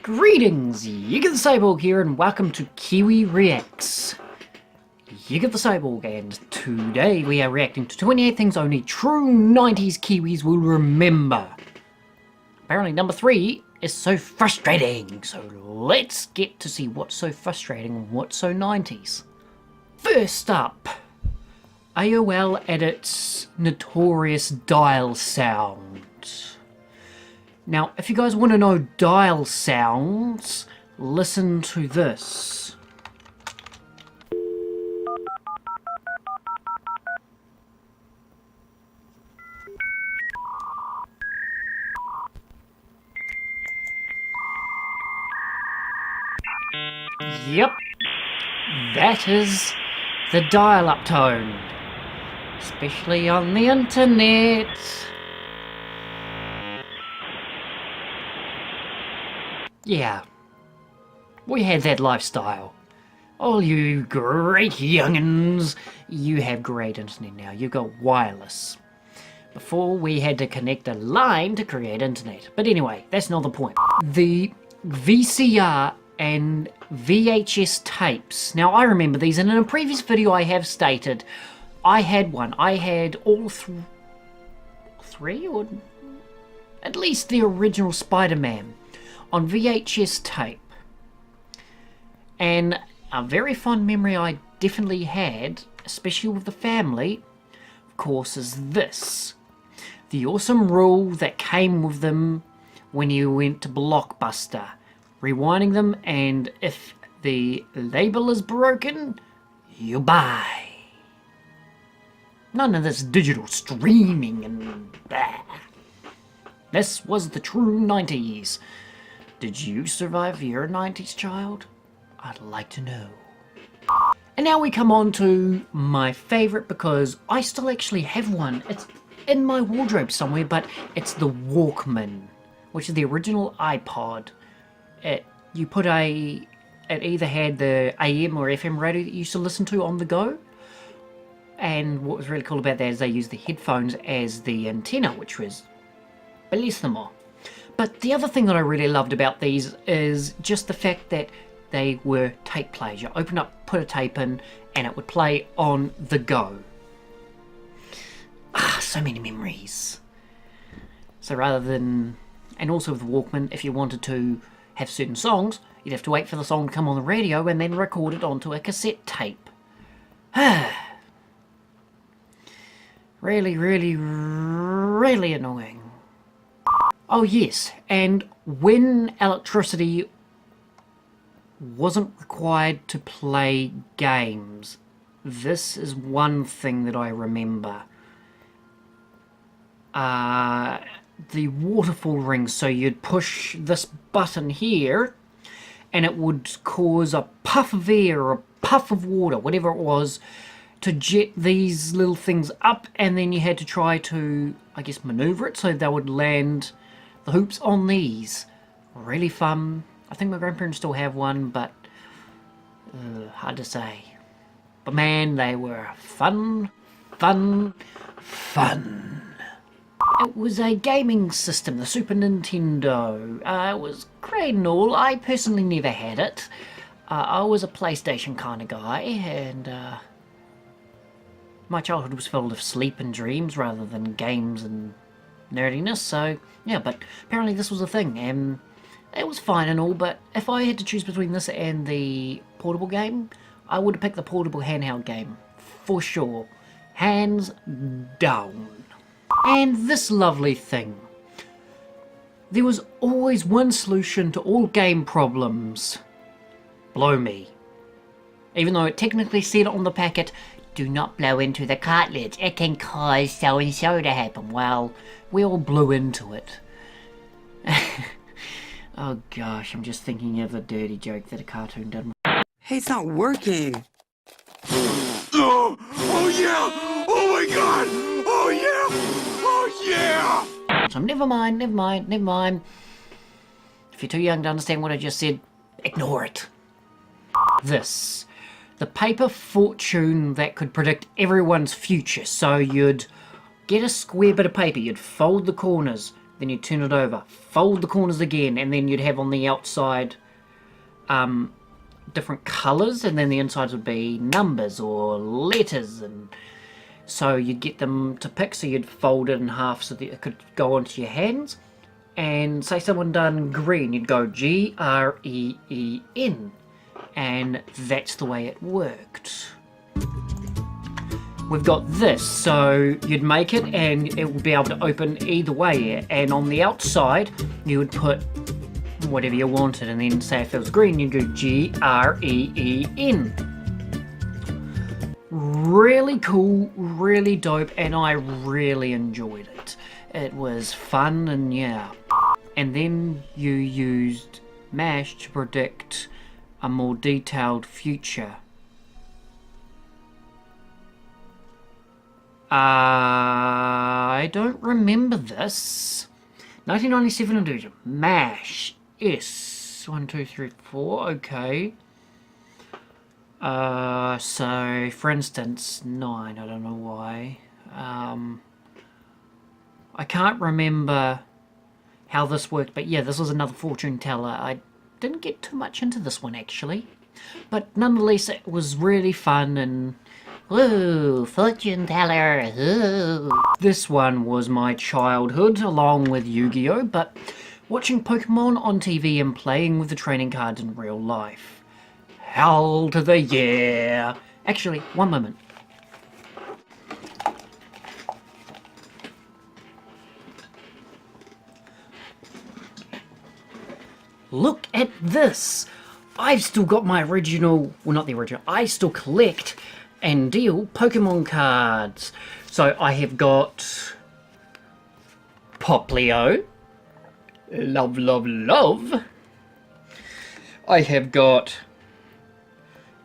Greetings, Yiga the Cyborg here, and welcome to Kiwi Reacts. Yiga the Cyborg, and today we are reacting to 28 things only true 90s Kiwis will remember. Apparently number 3 is so frustrating, so let's get to see what's so frustrating and what's so 90s. First up, AOL at its notorious dial sound. Now, if you guys want to know dial sounds, listen to this. Yep, that is the dial-up tone, especially on the internet. Yeah, we had that lifestyle. All you great young'uns, you have great internet now. You've got wireless. Before, we had to connect a line to create internet. But anyway, that's not the point. The VCR and VHS tapes. Now, I remember these, and in a previous video I have stated I had one. I had all three, or at least the original Spider-Man on VHS tape. And a very fond memory I definitely had, especially with the family, of course, is this. The awesome rule that came with them when you went to Blockbuster. Rewinding them, and if the label is broken, you buy. None of this digital streaming and blah. This was the true 90s. Did you survive your 90s, child? I'd like to know. And now we come on to my favourite, because I still actually have one. It's in my wardrobe somewhere, but it's the Walkman, which is the original iPod. It either had the AM or FM radio that you used to listen to on the go. And what was really cool about that is they used the headphones as the antenna, which was bellissimo. But the other thing that I really loved about these is just the fact that they were tape players. You open up, put a tape in, and it would play on the go. Ah, so many memories. So rather than... And also with the Walkman, if you wanted to have certain songs, you'd have to wait for the song to come on the radio and then record it onto a cassette tape. Really, really, really annoying. Oh yes, and when electricity wasn't required to play games, this is one thing that I remember. The waterfall rings, so you'd push this button here, and it would cause a puff of air or a puff of water, whatever it was, to jet these little things up, and then you had to try to, I guess, maneuver it so they would land the hoops on these. Really fun. I think my grandparents still have one, but hard to say. But man, they were fun, fun, fun. It was a gaming system, the Super Nintendo. It was great and all. I personally never had it. I was a PlayStation kind of guy, and my childhood was filled with sleep and dreams rather than games and nerdiness, so yeah, but apparently this was a thing, and it was fine and all, but if I had to choose between this and the portable game, I would have picked the portable handheld game, for sure, hands down. And this lovely thing. There was always one solution to all game problems. Blow me. Even though it technically said on the packet, do not blow into the cartridge, it can cause so and so to happen. Well, we all blew into it. Oh gosh, I'm just thinking of a dirty joke that a cartoon did. Hey, it's not working. Oh yeah! Oh my god! Oh yeah! Oh yeah! So never mind. If you're too young to understand what I just said, ignore it. This. The paper fortune that could predict everyone's future. So you'd get a square bit of paper, you'd fold the corners, then you'd turn it over, fold the corners again, and then you'd have on the outside different colours, and then the insides would be numbers or letters, and so you'd get them to pick, so you'd fold it in half so that it could go onto your hands. And say someone done green, you'd go Green, and that's the way it worked. We've got this, so you'd make it and it would be able to open either way, and on the outside you would put whatever you wanted, and then say if it was green you'd do Green. Really cool, really dope, and I really enjoyed it. It was fun, and yeah. And then you used MASH to predict a more detailed future. I don't remember this. 1997 edition. MASH. S. 1, 2, 3, 4. Okay. So, for instance, 9. I don't know why. I can't remember how this worked, but yeah, this was another fortune teller. I didn't get too much into this one, actually. But nonetheless, it was really fun, and woo, fortune teller, ooh. This one was my childhood, along with Yu-Gi-Oh!, but watching Pokemon on TV and playing with the training cards in real life. Hell to the yeah! Actually, one moment. Look at this! I've still got my original, well not the original, I still collect and deal Pokemon cards. So I have got Poplio, love. I have got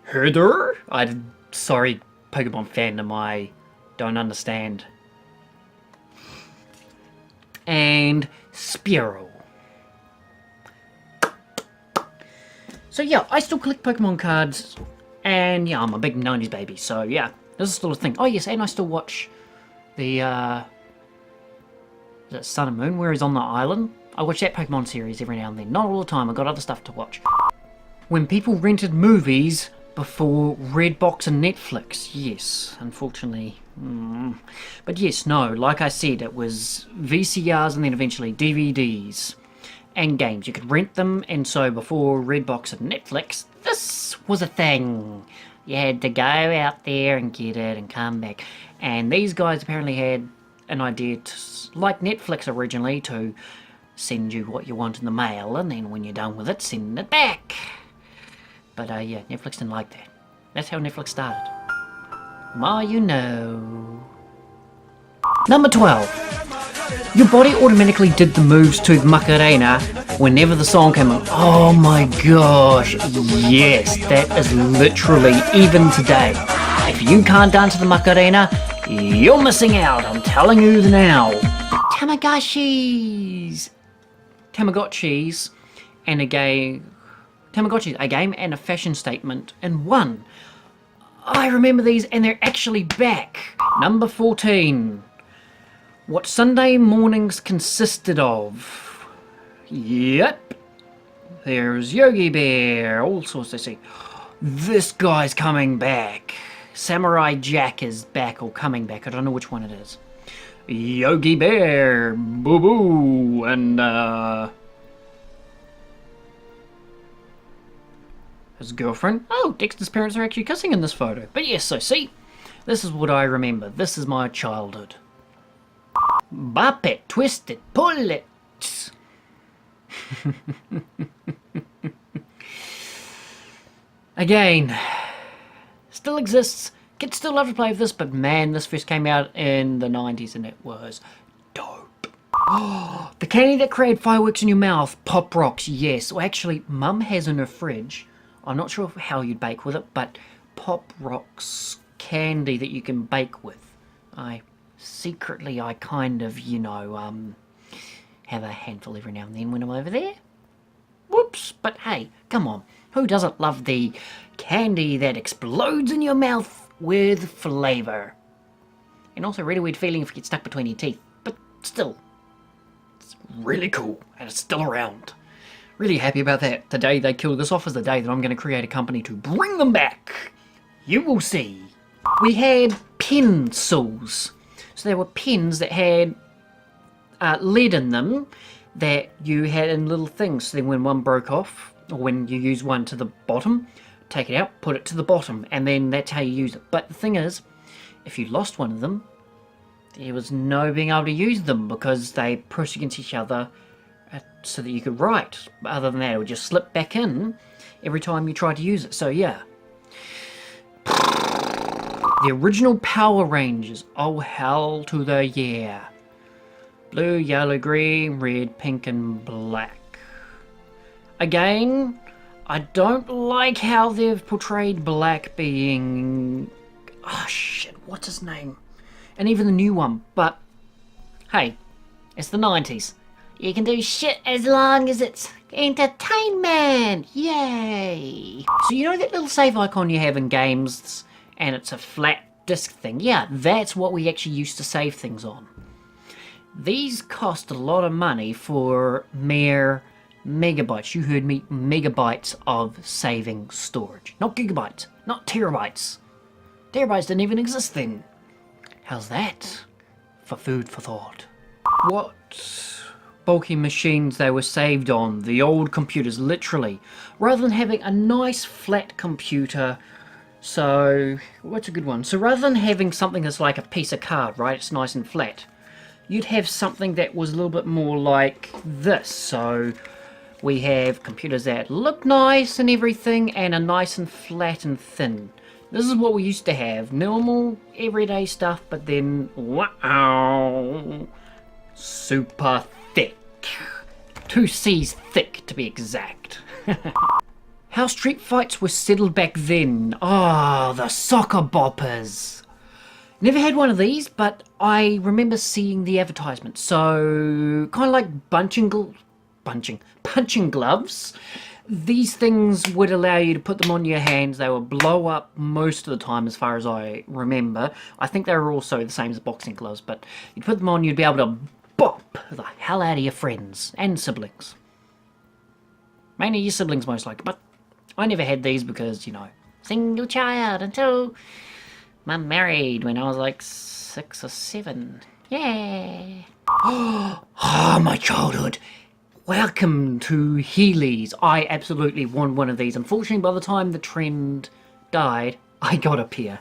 Herder, sorry Pokemon fandom, I don't understand. And Spearow. So yeah, I still collect Pokemon cards, and yeah, I'm a big 90s baby, so yeah, this is still a thing. Oh yes, and I still watch the Sun and Moon, where he's on the island. I watch that Pokemon series every now and then. Not all the time, I've got other stuff to watch. When people rented movies before Redbox and Netflix, yes, unfortunately. But yes, no, like I said, it was VCRs and then eventually DVDs. And games. You could rent them, and so before Redbox and Netflix, this was a thing. You had to go out there and get it and come back. And these guys apparently had an idea, like Netflix originally, to send you what you want in the mail, and then when you're done with it, send it back. But yeah, Netflix didn't like that. That's how Netflix started. More you know. Number 12. Your body automatically did the moves to the Macarena whenever the song came on. Oh my gosh, yes, that is literally, even today. If you can't dance to the Macarena, you're missing out, I'm telling you now. Tamagotchis, and a game and a fashion statement in one. I remember these, and they're actually back. Number 14. What Sunday mornings consisted of. Yep. There's Yogi Bear, all sorts I see. This guy's coming back. Samurai Jack is back, or coming back. I don't know which one it is. Yogi Bear, Boo Boo, and his girlfriend. Oh, Dexter's parents are actually kissing in this photo. But yes, so see, this is what I remember. This is my childhood. Bop it, twist it, pull it. Again, still exists. Kids still love to play with this, but man, this first came out in the 90s and it was dope. The candy that created fireworks in your mouth, Pop Rocks, yes. Well, actually, Mum has in her fridge. I'm not sure how you'd bake with it, but Pop Rocks candy that you can bake with. Secretly, I kind of, have a handful every now and then when I'm over there. Whoops, but hey, come on. Who doesn't love the candy that explodes in your mouth with flavour? And also a really weird feeling if you get stuck between your teeth. But still, it's Really cool, and it's still around. Really happy about that. The day they kill this off is the day that I'm going to create a company to bring them back. You will see. We had pencils. So there were pens that had lead in them that you had in little things. So then when one broke off, or when you use one to the bottom, take it out, put it to the bottom, and then that's how you use it. But the thing is, if you lost one of them, there was no being able to use them because they pushed against each other so that you could write. But other than that, it would just slip back in every time you tried to use it. So yeah. The original Power Rangers. Oh, hell to the yeah. Blue, yellow, green, red, pink, and black. Again, I don't like how they've portrayed Black being... Oh, shit, what's his name? And even the new one, but... Hey, it's the 90s. You can do shit as long as it's entertainment! Yay! So you know that little save icon you have in games, and it's a flat disk thing? Yeah, that's what we actually used to save things on. These cost a lot of money for mere megabytes. You heard me, megabytes of saving storage. Not gigabytes, not terabytes. Terabytes didn't even exist then. How's that for food for thought? What bulky machines they were saved on, the old computers, literally. Rather than having a nice flat computer, so, what's a good one? So rather than having something that's like a piece of card, right, it's nice and flat, you'd have something that was a little bit more like this. So we have computers that look nice and everything, and are nice and flat and thin. This is what we used to have. Normal, everyday stuff, but then, wow, super thick. 2 C's thick, to be exact. How street fights were settled back then. Ah, the soccer boppers. Never had one of these, but I remember seeing the advertisement. So, kind of like punching gloves. These things would allow you to put them on your hands. They would blow up most of the time, as far as I remember. I think they were also the same as boxing gloves, but you'd put them on, you'd be able to bop the hell out of your friends and siblings. Mainly your siblings, most likely, but I never had these because, you know, single child until Mum married when I was like 6 or 7. Yeah. Oh, my childhood. Welcome to Heelys. I absolutely want one of these. Unfortunately, by the time the trend died, I got a pair.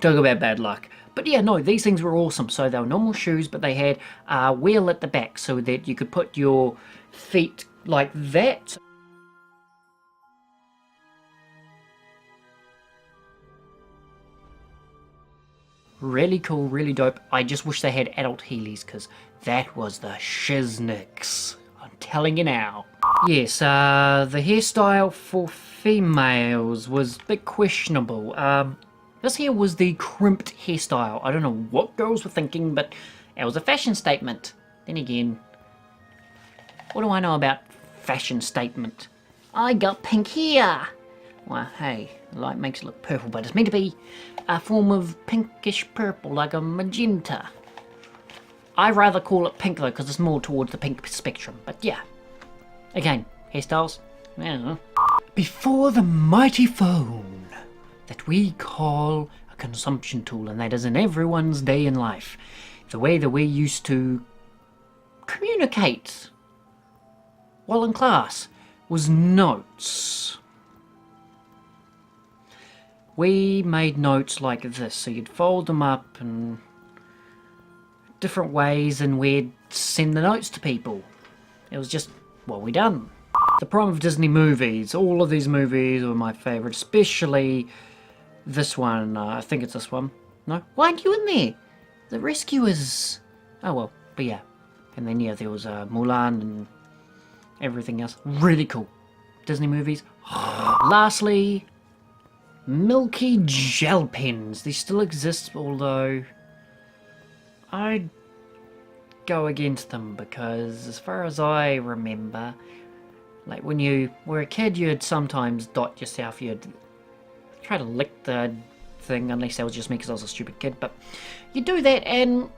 Talk about bad luck. But yeah, no, these things were awesome. So they were normal shoes, but they had a wheel at the back so that you could put your feet like that. Really cool, really dope. I just wish they had adult Heelys, because that was the shiznix. I'm telling you now. Yes, the hairstyle for females was a bit questionable. This here was the crimped hairstyle. I don't know what girls were thinking, but it was a fashion statement. Then again, what do I know about fashion statement? I got pink hair. Well, hey, the light makes it look purple, but it's meant to be a form of pinkish purple, like a magenta. I rather call it pink though, because it's more towards the pink spectrum. But yeah, again, hairstyles, I don't know. Before the mighty phone that we call a consumption tool, and that is in everyone's day in life, the way that we used to communicate while in class was notes. We made notes like this, so you'd fold them up in different ways and we'd send the notes to people. It was just what we done. The prime of Disney movies. All of these movies were my favourite, especially this one. I think it's this one. No? Why aren't you in there? The Rescuers. Oh well, but yeah. And then yeah, there was Mulan and everything else. Really cool. Disney movies. Lastly, Milky gel pens. They still exist, although I'd go against them because, as far as I remember, like when you were a kid, you'd sometimes dot yourself. You'd try to lick the thing, unless that was just me because I was a stupid kid. But you do that and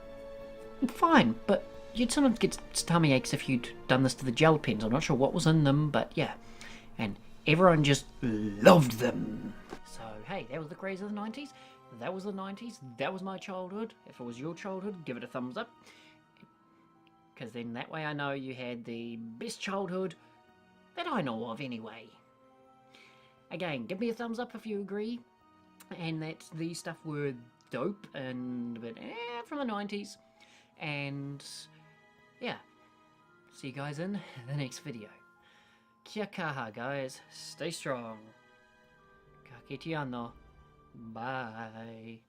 fine. But you'd sometimes get tummy aches if you'd done this to the gel pens. I'm not sure what was in them, but yeah. And everyone just loved them. So, hey, that was the craze of the 90s. That was the 90s. That was my childhood. If it was your childhood, give it a thumbs up. Because then that way I know you had the best childhood that I know of anyway. Again, give me a thumbs up if you agree. And that these stuff were dope and a bit from the 90s. And yeah, see you guys in the next video. Kia kaha, guys. Stay strong. Ka kite anō. Bye.